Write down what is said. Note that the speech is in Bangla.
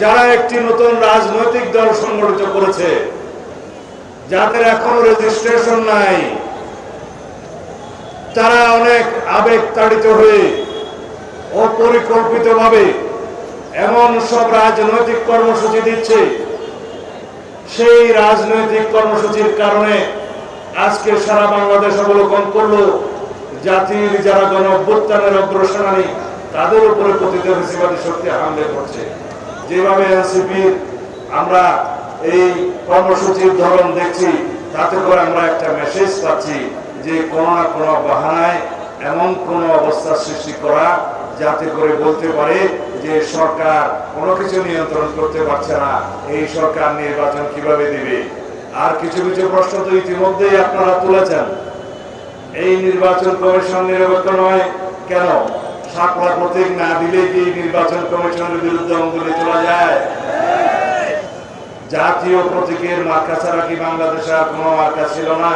যারা একটি নতুন রাজনৈতিক দল সংগঠিত করেছে, যাদের এখনো রেজিস্ট্রেশন নাই, তারা অনেক আবেগ তাড়িত হয়ে অপরিকল্পিতভাবে এমন সব রাজনৈতিক কর্মসূচি দিচ্ছে, সেই রাজনৈতিক কর্মসূচির কারণে আজকে সারা বাংলাদেশ অবলোকন করলো জাতির যারা গণ অভ্যুত্থানের অগ্রসেনানী তাদের উপরে পতিত ফ্যাসিবাদী শক্তি হামলে করছে। যেভাবে এনসিপির আমরা এই কর্মসূচির ধরন দেখছি, তাতে করে আমরা একটা মেসেজ পাচ্ছি যে কোনো না কোনো বাহানায় এমন কোনো অবস্থা সৃষ্টি করা যাতে করে বলতে পারে যে সরকার কোনো কিছু নিয়ন্ত্রণ করতে পারছে না, এই সরকার নির্বাচন কিভাবে দিবে। আর কিছু কিছু প্রশ্ন তো ইতিমধ্যেই আপনারা তুলেছেন, এই নির্বাচন কমিশন নিরপেক্ষ নয় কেন? শাপলা প্রতীক না দিলে কি নির্বাচন কমিশনের বিরুদ্ধে অঙ্গুলি তোলা যায়? জাতীয় প্রতীকের মার্কা ছাড়া কি বাংলাদেশে আর কোনো মার্কা ছিল না?